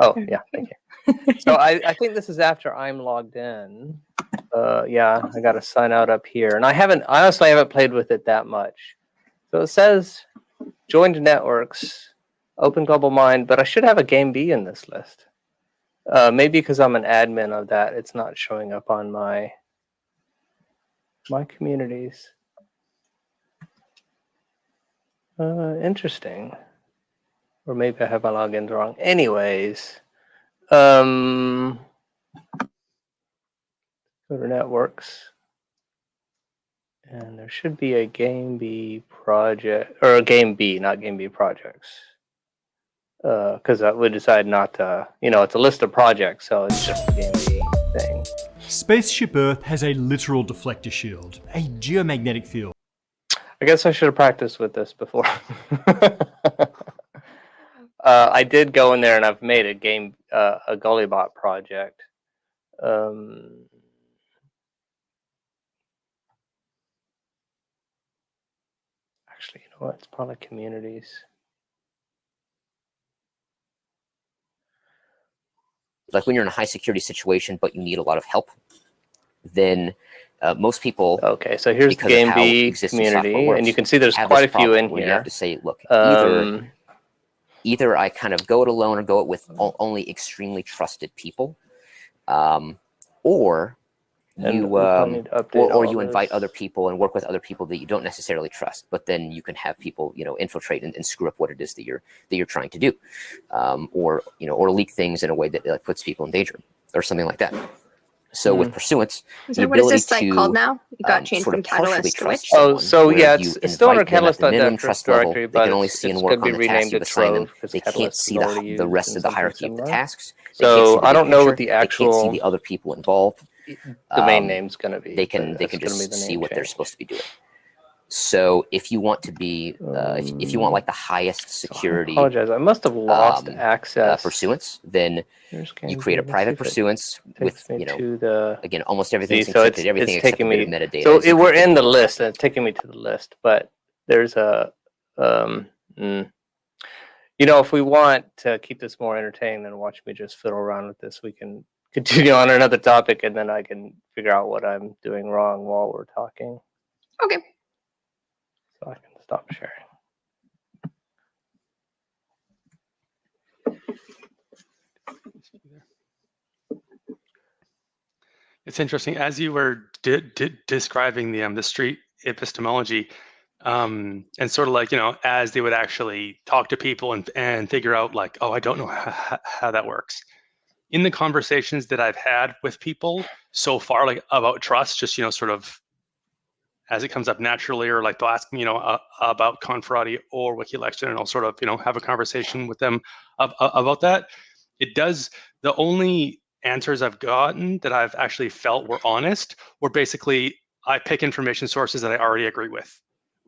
Oh, yeah, thank you. So I think this is after I'm logged in. Yeah, I got to sign out up here. And I honestly haven't played with it that much. So it says joined networks, open global mind, but I should have a GameB in this list. Maybe because I'm an admin of that, it's not showing up on my communities. Interesting. Or maybe I have my logins wrong. Anyways, go to networks. And there should be a GameB project, or a GameB, not GameB projects. Because we decided not to, it's a list of projects, so it's just a GameB thing. Spaceship Earth has a literal deflector shield, a geomagnetic field. I guess I should have practiced with this before. I did go in there and I've made a GameB4ProtoPLayCatallaxy project. Actually, you know what? It's probably communities. Like when you're in a high security situation, but you need a lot of help, then most people. Okay, so here's the GameB community, and you can see there's quite a few in here. You have to say, look, either I kind of go it alone or go it with only extremely trusted people, or you invite other people and work with other people that you don't necessarily trust, but then you can have people infiltrate and screw up what it is that you're trying to do, or leak things in a way that puts people in danger or something like that. So with Pursuance, what is this site called now? You got changed from Catalyst to which? Oh, so yeah, it's still under Catalyst.dev directory, but they can only it's see and work on the tasks you've assigned them. They can't see the rest of the hierarchy of the tasks. So I don't know what the actual. They can't see the other people involved. Domain name's going to be. They can just see what they're supposed to be doing. So if you want to be, if you want like the highest security, I apologize, I must have lost access. Pursuance, then you create a private pursuance with again almost everything. So it's taking me metadata. So we're in the list, and it's taking me to the list. But there's a, if we want to keep this more entertaining than watch me just fiddle around with this, we can continue on another topic, and then I can figure out what I'm doing wrong while we're talking. Okay. So I can stop sharing. It's interesting as you were describing the street epistemology, and sort of like as they would actually talk to people and figure out like, oh, I don't know how that works. In the conversations that I've had with people so far, like about trust, just sort of as it comes up naturally, or like they'll ask me, about Conferati or WikiLex, and I'll sort of, have a conversation with them about that. It does. The only answers I've gotten that I've actually felt were honest were basically I pick information sources that I already agree with.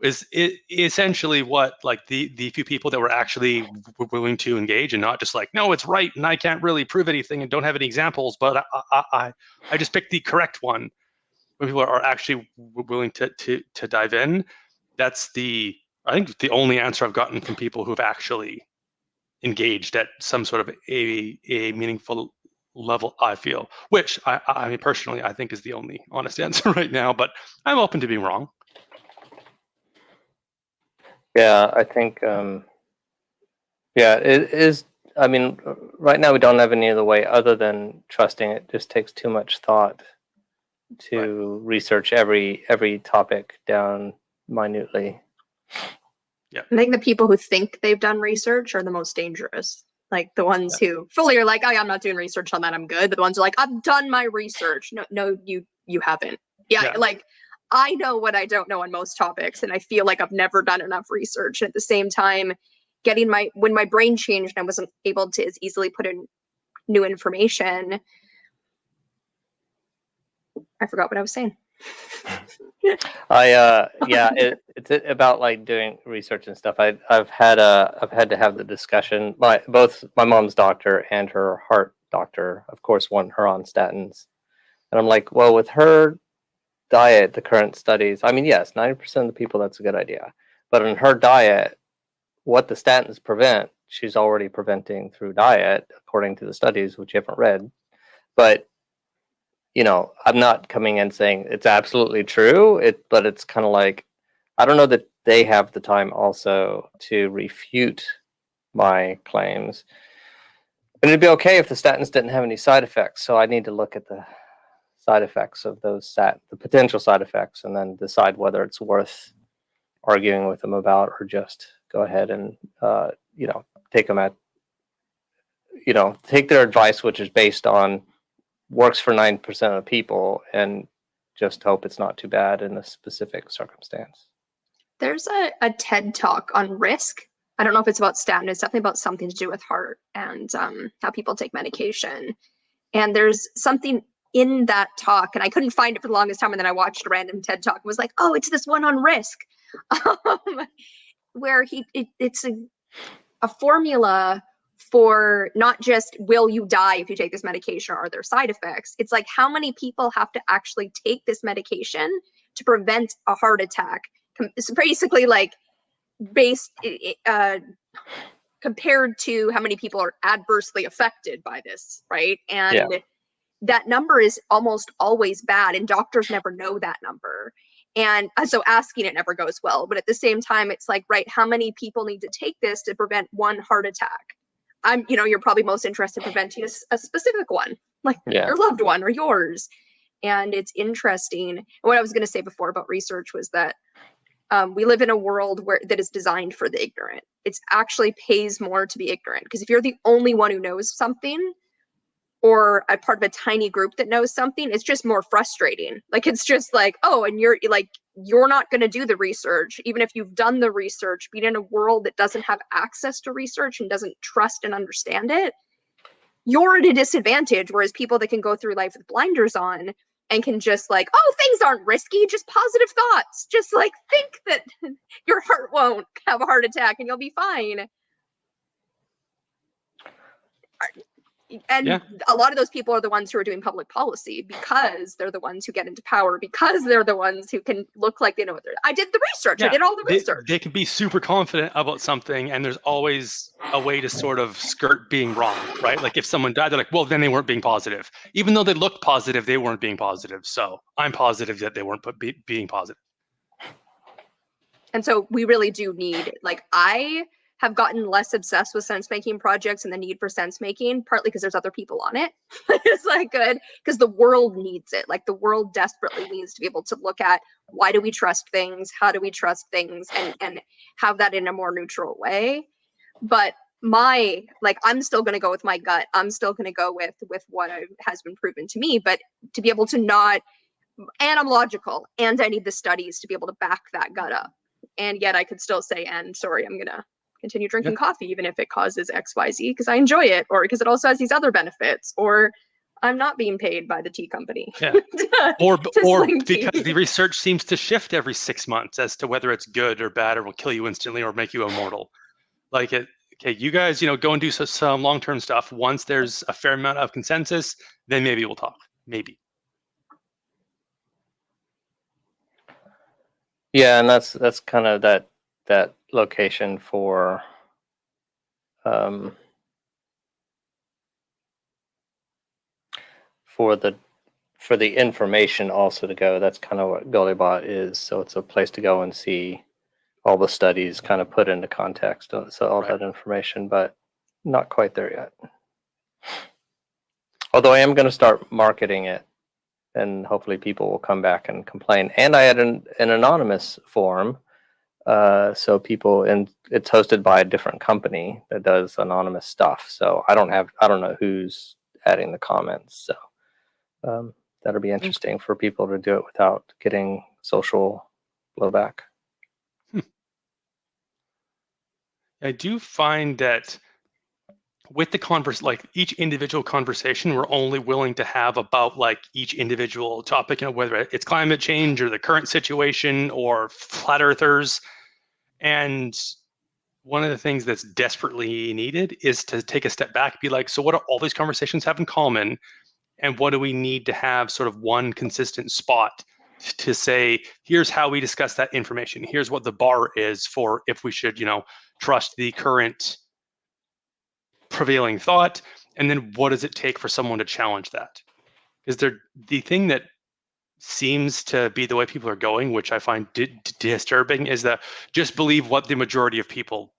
Is it essentially what like the few people that were actually willing to engage and not just like, no, it's right and I can't really prove anything and don't have any examples, but I just picked the correct one. When people are actually willing to dive in, that's I think the only answer I've gotten from people who've actually engaged at some sort of a meaningful level, I feel, which I mean personally I think is the only honest answer right now, but I'm open to being wrong. Yeah, I think it is. I mean, right now we don't have any other way other than trusting. It just takes too much thought to research every topic down minutely. Yeah, I think the people who think they've done research are the most dangerous. Like the ones who fully are like, oh, I'm not doing research on that, I'm good. But the ones who are like, I've done my research. No, you haven't. Yeah, like I know what I don't know on most topics, and I feel like I've never done enough research. And at the same time, when my brain changed and I wasn't able to as easily put in new information, I forgot what I was saying. It's about like doing research and stuff. I've had to have the discussion. Both my mom's doctor and her heart doctor, of course, want her on statins, and I'm like, well, with her diet, the current studies, I mean, yes, 90% of the people, that's a good idea, but in her diet, what the statins prevent, she's already preventing through diet, according to the studies, which you haven't read. But, you know, I'm not coming in saying it's absolutely true, but it's kind of like, I don't know that they have the time also to refute my claims. And it'd be okay if the statins didn't have any side effects. So I need to look at the side effects of those the potential side effects, and then decide whether it's worth arguing with them about, or just go ahead and you know, take them at, you know, take their advice, which is based on works for 9% of people, and just hope it's not too bad in a specific circumstance. There's a TED talk on risk. I don't know if it's about statin. It's definitely about something to do with heart and how people take medication. And there's something in that talk, and I couldn't find it for the longest time. And then I watched a random TED talk and was like, oh, it's this one on risk, where it's a formula for not just will you die if you take this medication, or are there side effects? It's like, how many people have to actually take this medication to prevent a heart attack? It's basically like compared to how many people are adversely affected by this, right? And that number is almost always bad, and doctors never know that number. And so asking it never goes well. But at the same time, it's like, right, how many people need to take this to prevent one heart attack? You know, you're probably most interested in preventing a specific one, like your loved one or yours. And it's interesting. And what I was going to say before about research was that we live in a world that is designed for the ignorant. It actually pays more to be ignorant, because if you're the only one who knows something, or a part of a tiny group that knows something, it's just more frustrating. Like, it's just like, oh, and you're not going to do the research, even if you've done the research. Being in a world that doesn't have access to research and doesn't trust and understand it, you're at a disadvantage. Whereas people that can go through life with blinders on and can just like, oh, things aren't risky, just positive thoughts. Just like, think that your heart won't have a heart attack and you'll be fine. And a lot of those people are the ones who are doing public policy, because they're the ones who get into power, because they're the ones who can look like they know what they're. I did the research. I did all the research. They can be super confident about something, and there's always a way to sort of skirt being wrong, right? Like, if someone died, they're like, well, then they weren't being positive. Even though they looked positive, they weren't being positive. So I'm positive that they weren't being positive. And so we really do need, like, I have gotten less obsessed with sense-making projects and the need for sense-making, partly because there's other people on it. It's like good, because the world needs it. Like, the world desperately needs to be able to look at, why do we trust things? How do we trust things? And have that in a more neutral way. But I'm still going to go with my gut. I'm still going to go with what has been proven to me, but to be able to not, and I'm logical, and I need the studies to be able to back that gut up. And yet I could still say, and sorry, I'm going to continue drinking coffee, even if it causes XYZ, because I enjoy it, or because it also has these other benefits, or I'm not being paid by the tea company. Yeah. or because the research seems to shift every 6 months as to whether it's good or bad, or will kill you instantly, or make you immortal. Like, okay, you guys, go and do some long-term stuff. Once there's a fair amount of consensus, then maybe we'll talk. Maybe. Yeah, and that's kind of that location for the information also to go. That's kind of what Gollybot is. So it's a place to go and see all the studies kind of put into context. So all that information, but not quite there yet. Although I am going to start marketing it, and hopefully people will come back and complain. And I had an anonymous forum. So people, and it's hosted by a different company that does anonymous stuff. So I don't know who's adding the comments. So that'll be interesting for people to do it without getting social blowback. I do find that with the like each individual conversation, we're only willing to have about like each individual topic, whether it's climate change or the current situation or flat earthers. And one of the things that's desperately needed is to take a step back, be like, so what do all these conversations have in common? And what do we need to have sort of one consistent spot to say, here's how we discuss that information. Here's what the bar is for if we should, trust the current prevailing thought, and then what does it take for someone to challenge that? Because the thing that seems to be the way people are going, which I find disturbing, is that just believe what the majority of people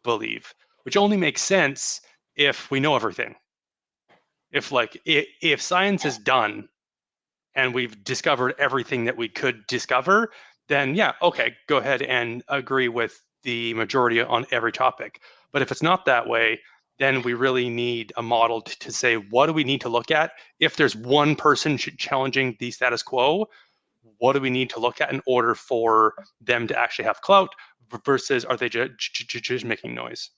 believe, which only makes sense if we know everything. If science is done and we've discovered everything that we could discover, then yeah, okay, go ahead and agree with the majority on every topic. But if it's not that way, then we really need a model to say, what do we need to look at? If there's one person challenging the status quo, what do we need to look at in order for them to actually have clout versus are they just making noise?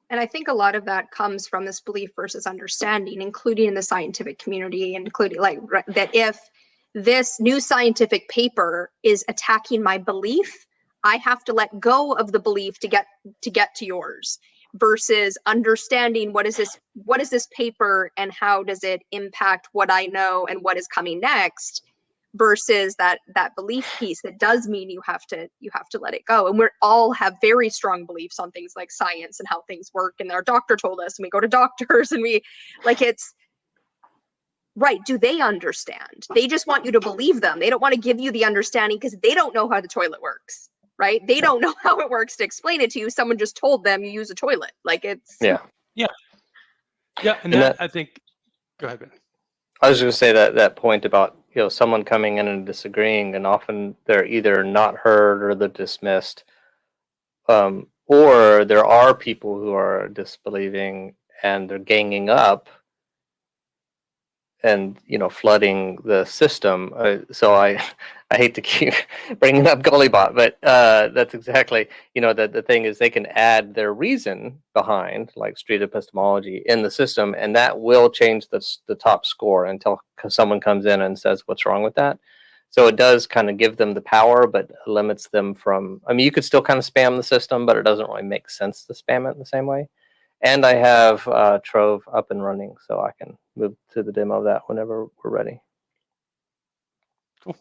And I think a lot of that comes from this belief versus understanding, including in the scientific community, and including that if this new scientific paper is attacking my belief, I have to let go of the belief to get to yours, versus understanding what is this paper and how does it impact what I know and what is coming next, versus that belief piece that does mean you have to let it go. And we all have very strong beliefs on things like science and how things work, and our doctor told us, and we go to doctors, and we it's right. Do they understand? They just want you to believe them. They don't want to give you the understanding because they don't know how the toilet works, right? They don't know how it works to explain it to you. Someone just told them you use a toilet. Yeah. And that, I think, go ahead, Ben. I was going to say that point about someone coming in and disagreeing, and often they're either not heard or they're dismissed, or there are people who are disbelieving and they're ganging up and flooding the system. So I hate to keep bringing up Gullybot, but that's exactly the thing is they can add their reason behind like street epistemology in the system, and that will change the top score until someone comes in and says what's wrong with that. So it does kind of give them the power, but limits them from. I mean, you could still kind of spam the system, but it doesn't really make sense to spam it in the same way. And I have Trove up and running, so I can move to the demo of that whenever we're ready. Cool.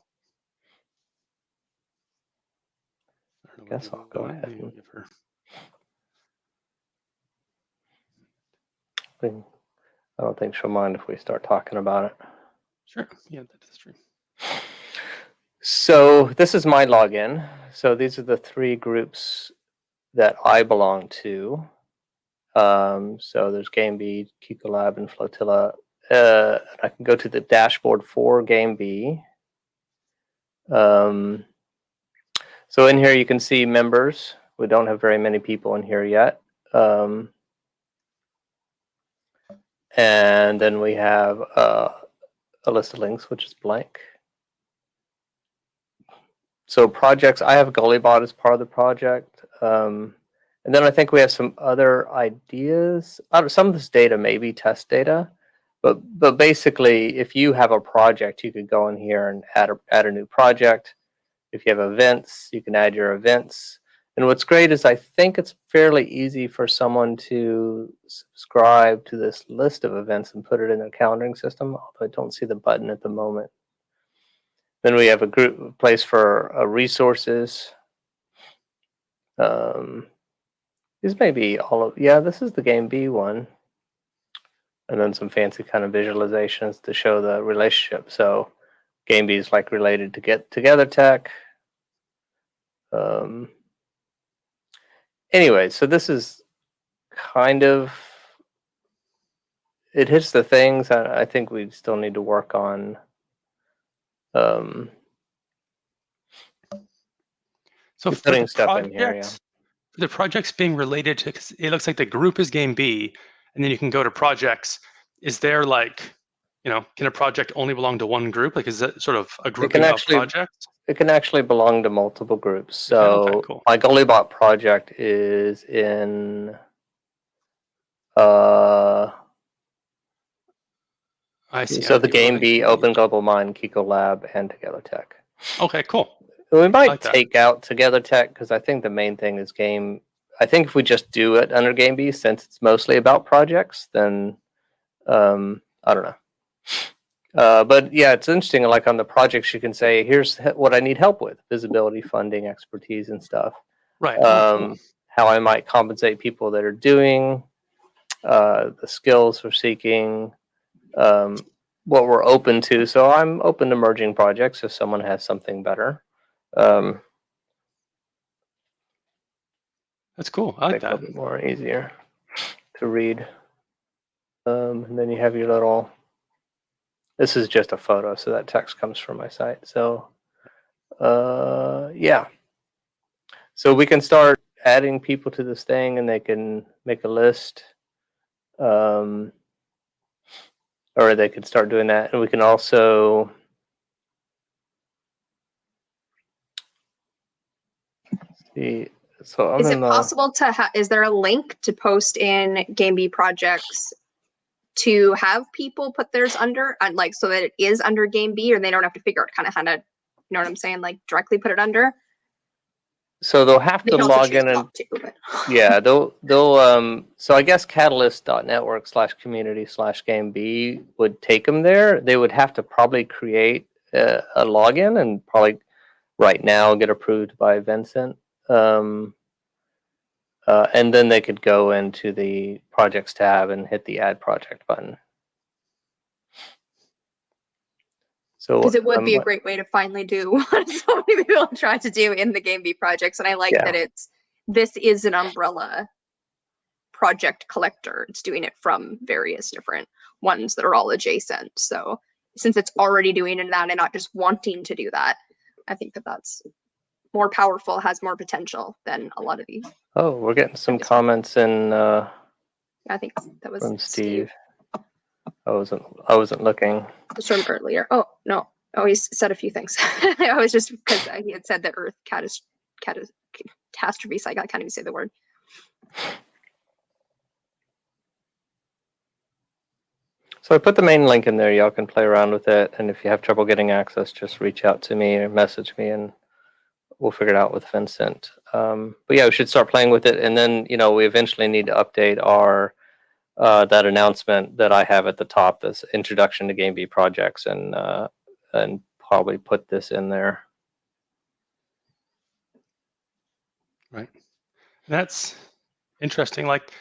I guess I'll go ahead. And give her. I don't think she'll mind if we start talking about it. Sure. Yeah, that is true. So this is my login. So these are the 3 groups that I belong to. So there's GameB, Kikolab, and Flotilla. I can go to the dashboard for GameB. So in here you can see members. We don't have very many people in here yet. And then we have a list of links, which is blank. So projects, I have Gullybot as part of the project. And then I think we have some other ideas. Some of this data may be test data, but basically, if you have a project, you could go in here and add a new project. If you have events, you can add your events. And what's great is I think it's fairly easy for someone to subscribe to this list of events and put it in their calendaring system, although I don't see the button at the moment. Then we have a place for resources. These may be this is the GameB one. And then some fancy kind of visualizations to show the relationship. So GameB is like related to TogetherTec. Anyway, so this is kind of, it hits the things I think we still need to work on. So for putting the stuff in here, the projects being related to, cause it looks like the group is GameB, and then you can go to projects. Is there can a project only belong to one group? Like, is that sort of a grouping of projects? It can actually belong to multiple groups. So okay, cool. My Gullybot project is in I see. So the GameB, Open Global Mind, Kikolab, and TogetherTec. Okay, cool. We might take out TogetherTec because I think the main thing is I think if we just do it under GameB, since it's mostly about projects, then I don't know. But yeah, it's interesting. Like on the projects, you can say, here's what I need help with: visibility, funding, expertise, and stuff. Right. How I might compensate people that are doing the skills we're seeking, what we're open to. So I'm open to merging projects if someone has something better. That's cool. I like A that. little bit more easier to read. And then you have your little, this is just a photo, so that text comes from my site. So yeah. So we can start adding people to this thing and they can make a list. Or they could start doing that. And we can also see. So I'm Is it possible to is there a link to post in GameB projects to have people put theirs under, and like so that it is under GameB, or they don't have to figure out kind of how to, you know what I'm saying, like directly put it under? So they'll have They to can also log choose in and not to, but yeah, they'll so I guess catalyst.network/community/GameB would take them there. They would have to probably create a login and probably right now get approved by Vincent. And then they could go into the projects tab and hit the add project button. So because it would be a great way to finally do what so many people have tried to do in the GameB projects, and I like that this is an umbrella project collector. It's doing it from various different ones that are all adjacent. So since it's already doing that and not just wanting to do that, I think that that's more powerful, has more potential than a lot of these. Oh, we're getting some comments in. I think that was from Steve. I wasn't looking. Just from earlier. Oh no! Oh, he said a few things. I was just because he had said that Earth catastrophe. So I can't even say the word. So I put the main link in there. Y'all can play around with it, and if you have trouble getting access, just reach out to me or message me, and we'll figure it out with Vincent. But yeah, we should start playing with it, and then we eventually need to update our that announcement that I have at the top, this introduction to GameB projects, and probably put this in there. Right. That's interesting. Like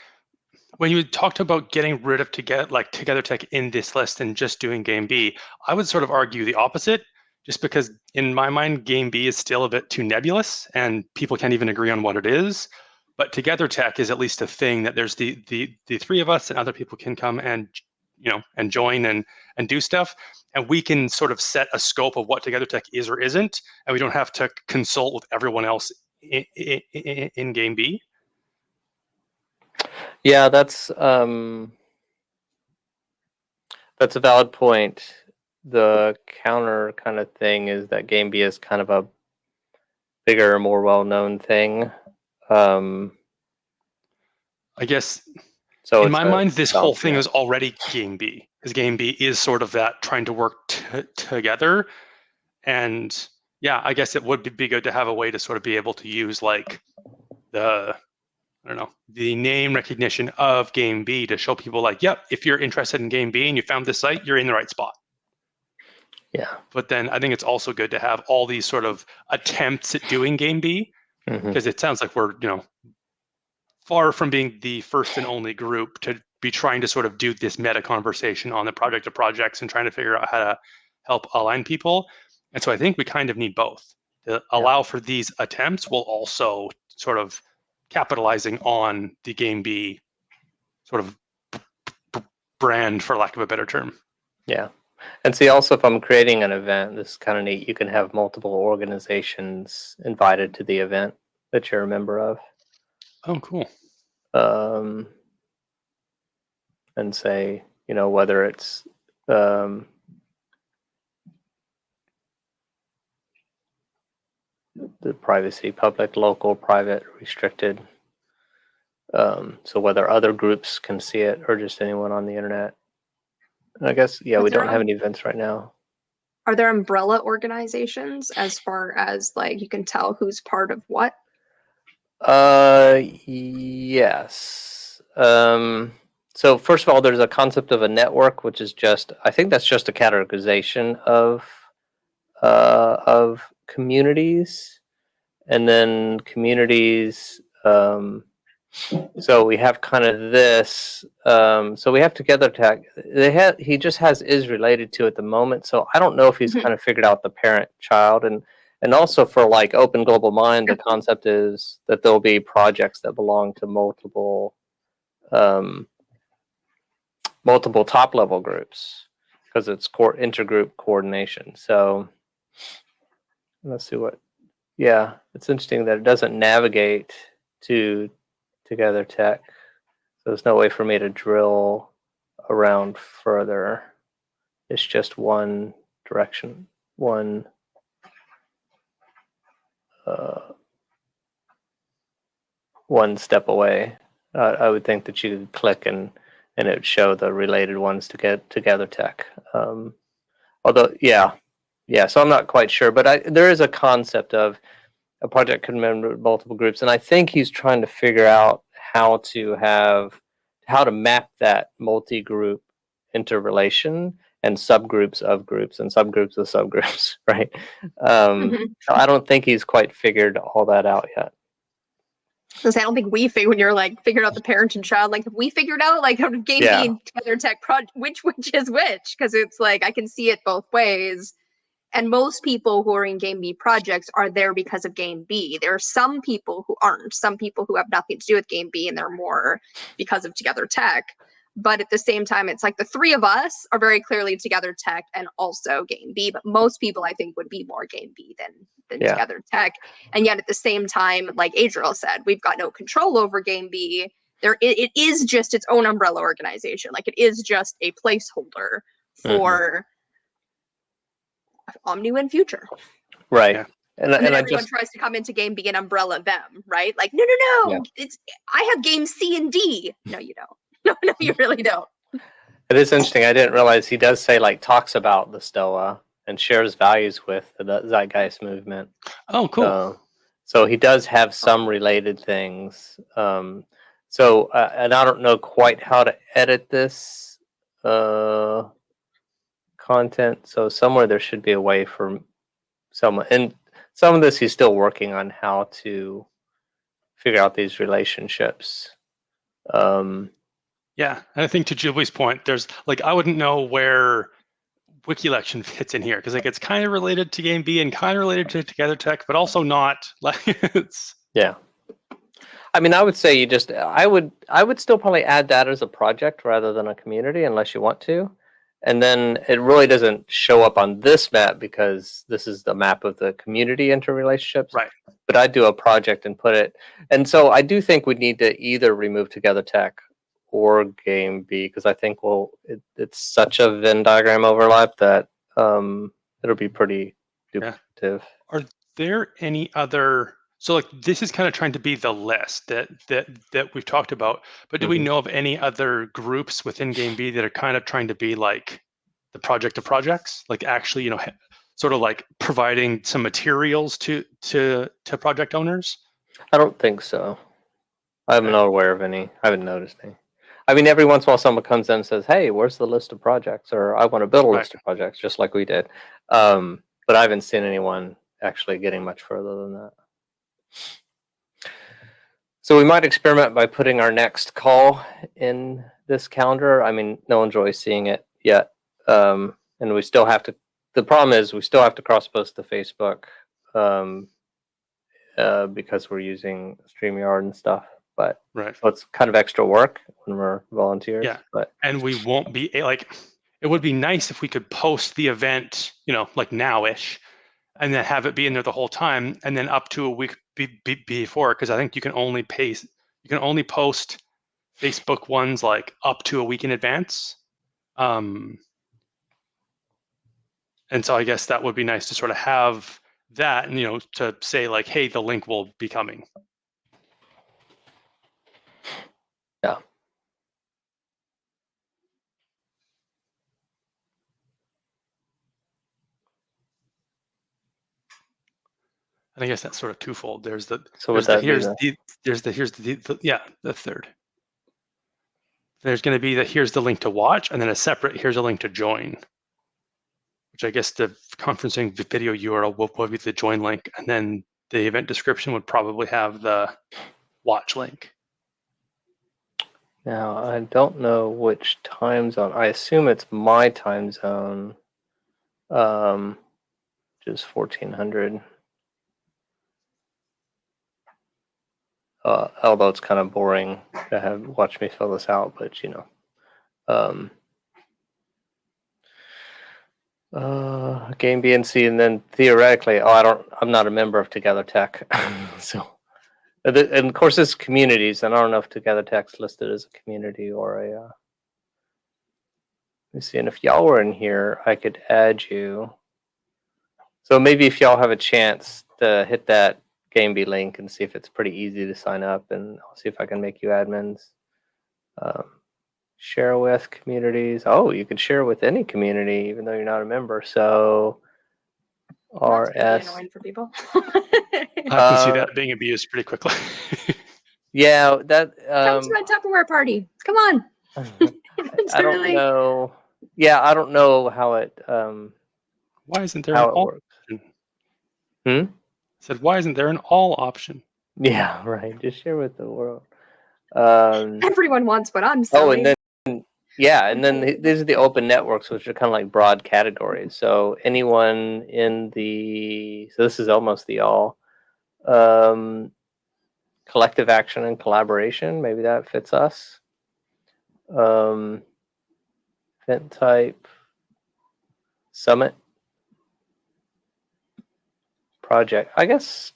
when you talked about getting rid of TogetherTec in this list and just doing GameB, I would sort of argue the opposite, just because in my mind, GameB is still a bit too nebulous and people can't even agree on what it is. But TogetherTec is at least a thing that there's the three of us and other people can come and and join and do stuff, and we can sort of set a scope of what TogetherTec is or isn't, and we don't have to consult with everyone else in GameB. Yeah, that's a valid point. The counter kind of thing is that GameB is kind of a bigger, more well-known thing. I guess so in my mind, this whole thing is already GameB, because GameB is sort of that trying to work together. And yeah, I guess it would be good to have a way to sort of be able to use like the name recognition of GameB to show people like, yep, if you're interested in GameB and you found this site, you're in the right spot. Yeah. But then I think it's also good to have all these sort of attempts at doing GameB, because it sounds like we're, far from being the first and only group to be trying to sort of do this meta conversation on the project of projects and trying to figure out how to help align people. And so I think we kind of need both. To allow for these attempts while also sort of capitalizing on the GameB sort of brand, for lack of a better term. Yeah. And see, also, if I'm creating an event, this is kind of neat. You can have multiple organizations invited to the event that you're a member of. Oh, cool. And say, whether it's the privacy, public, local, private, restricted. So whether other groups can see it or just anyone on the internet. And I guess, we don't have any events right now. Are there umbrella organizations as far as like you can tell who's part of what? Yes. So first of all, there's a concept of a network, which is I think that's just a categorization of communities, and then communities. So we have kind of this. So we have TogetherTec. He just has is related to at the moment. So I don't know if he's Mhm. kind of figured out the parent-child, and also for like Open Global Mind, the concept is that there'll be projects that belong to multiple top-level groups because it's intergroup coordination. So let's see what. Yeah, it's interesting that it doesn't navigate to TogetherTec. So there's no way for me to drill around further. It's just one direction, one step away. I would think that you could click and it would show the related ones to get TogetherTec. Although, yeah. So I'm not quite sure, but there is a concept of a project could member multiple groups, and I think he's trying to figure out how to map that multi-group interrelation and subgroups of groups and subgroups of subgroups, right? I don't think he's quite figured all that out yet. Because I don't think we figured when you're like figured out the parent and child. Like, have we figured out like how to GameB and TogetherTec which is which? Because it's like I can see it both ways. And most people who are in GameB projects are there because of GameB. There are some people who aren't. Some people who have nothing to do with GameB and they're more because of TogetherTec. But at the same time, it's like the three of us are very clearly TogetherTec and also GameB. But most people, I think, would be more GameB than TogetherTec. And yet at the same time, like Adriel said, we've got no control over GameB. It is just its own umbrella organization. Like it is just a placeholder for OmniWin Future. Right. Yeah. And then everyone tries to come into GameB and umbrella them, right? Like, no. Yeah. I have game C and D. No, you don't. No, you really don't. It is interesting. I didn't realize he does say like talks about the Stoa and shares values with the Zeitgeist movement. Oh, cool. So he does have some related things. And I don't know quite how to edit this content. So somewhere there should be a way for someone, and some of this he's still working on how to figure out these relationships. Yeah, and I think to Julie's point, there's like I wouldn't know where WikiElection fits in here because like it's kind of related to GameB and kind of related to TogetherTec, but also not. Like it's I mean, I would say I would still probably add that as a project rather than a community unless you want to. And then it really doesn't show up on this map because this is the map of the community interrelationships. Right. But I'd do a project and put it. And so I do think we need to either remove TogetherTec or GameB because I think it's such a Venn diagram overlap that it'll be pretty duplicative. Are there any other? So like this is kind of trying to be the list that we've talked about, but do we know of any other groups within GameB that are kind of trying to be like the project of projects, like actually sort of like providing some materials to project owners? I don't think so. I'm not aware of any. I haven't noticed any. I mean, every once in a while someone comes in and says, "Hey, where's the list of projects?" Or "I want to build a list of projects," just like we did. But I haven't seen anyone actually getting much further than that. So we might experiment by putting our next call in this calendar. I mean, no one's really seeing it yet. And we still have to, the problem is we still have to cross-post to Facebook because we're using StreamYard and stuff. But so it's kind of extra work when we're volunteers. Yeah, and we won't be like, it would be nice if we could post the event, like now-ish, and then have it be in there the whole time, and then up to a week before, because I think you can only post Facebook ones like up to a week in advance. And so I guess that would be nice to sort of have that, and to say like, hey, the link will be coming. Yeah. I guess that's sort of twofold. There's the third. There's going to be here's the link to watch, and then a separate here's a link to join, which I guess the conferencing video URL will be the join link, and then the event description would probably have the watch link. Now, I don't know which time zone. I assume it's my time zone, which is 1400. Although it's kind of boring to have watch me fill this out, but you know. Game B and C, and then theoretically, I'm not a member of TogetherTec, so. And of course, it's communities, and I don't know if TogetherTec's listed as a community or a. Let me see, and if y'all were in here, I could add you. So maybe if y'all have a chance to hit that GameB link and see if it's pretty easy to sign up, and I'll see if I can make you admins. Share with communities. Oh, you can share with any community, even though you're not a member. So That's gonna be RS. annoying for people. I can see that being abused pretty quickly. Yeah, that. Come to my Tupperware party. Come on. I don't know. Yeah, I don't know how it. Why isn't there how an it all works. option? Hmm. I said, why isn't there an all option? Yeah, right. Just share with the world. Everyone wants what I'm selling. Oh, and then yeah, and then these are the open networks, which are kind of like broad categories. So anyone in the this is almost the all collective action and collaboration. Maybe that fits us. Event type, summit, project. I guess